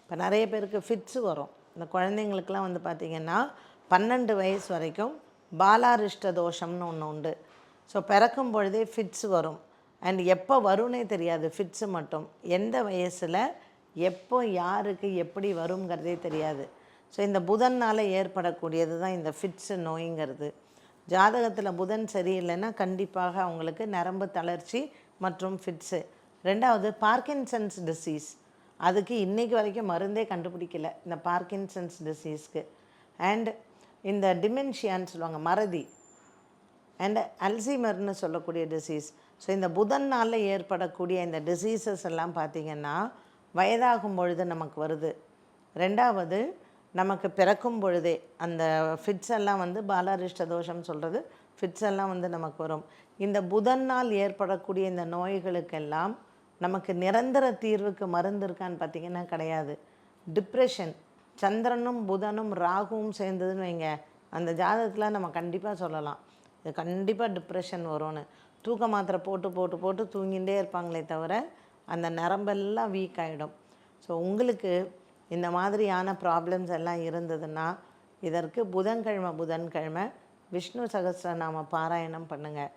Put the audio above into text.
இப்போ நிறைய பேருக்கு ஃபிட்ஸு வரும். இந்த குழந்தைங்களுக்கெல்லாம் வந்து பார்த்திங்கன்னா 12 வயசு வரைக்கும் பாலாரிஷ்ட தோஷம்னு ஒன்று உண்டு. ஸோ பிறக்கும் பொழுதே ஃபிட்ஸ் வரும். அண்ட் எப்போ வரும்னே தெரியாது. ஃபிட்ஸு மட்டும் எந்த வயசில் எப்போ யாருக்கு எப்படி வருங்கிறதே தெரியாது. ஸோ இந்த புதனால் ஏற்படக்கூடியது தான் இந்த ஃபிட்ஸு நோய்ங்கிறது. ஜாதகத்தில் புதன் சரியில்லைன்னா கண்டிப்பாக அவங்களுக்கு நரம்பு தளர்ச்சி மற்றும் ஃபிட்ஸு. ரெண்டாவது பார்க்கின்சன்ஸ் டிசீஸ். அதுக்கு இன்றைக்கி வரைக்கும் மருந்தே கண்டுபிடிக்கல இந்த பார்க்கின்சன்ஸ் டிசீஸ்க்கு. அண்ட் இந்த டிமென்ஷியான்னு சொல்லுவாங்க, மறதி. அண்ட் அல்சீமர்னு சொல்லக்கூடிய டிசீஸ். ஸோ இந்த புதனால் ஏற்படக்கூடிய இந்த டிசீசஸ் எல்லாம் பார்த்திங்கன்னா வயதாகும் பொழுது நமக்கு வருது. ரெண்டாவது நமக்கு பிறக்கும் பொழுதே அந்த ஃபிட்ஸ் எல்லாம் வந்து பாலாரிஷ்ட தோஷம் சொல்கிறது, ஃபிட்ஸ் எல்லாம் வந்து நமக்கு வரும். இந்த புதனால் ஏற்படக்கூடிய இந்த நோய்களுக்கெல்லாம் நமக்கு நிரந்தர தீர்வுக்கு மருந்து இருக்கான்னு பார்த்திங்கன்னா கிடையாது. டிப்ரெஷன், சந்திரனும் புதனும் ராகுவும் சேர்ந்ததுன்னு வைங்க, அந்த ஜாதகத்தில் நம்ம கண்டிப்பாக சொல்லலாம் இது கண்டிப்பாக டிப்ரெஷன் வரும்னு. தூக்க மாத்திரை போட்டு போட்டு போட்டு தூங்கிகிட்டே இருப்பாங்களே தவிர அந்த நரம்பெல்லாம் வீக் ஆகிடும். ஸோ உங்களுக்கு இந்த மாதிரியான ப்ராப்ளம்ஸ் எல்லாம் இருந்ததுன்னா இதற்கு புதன்கிழமை விஷ்ணு சகஸ்ரநாம பாராயணம் பண்ணுங்கள்.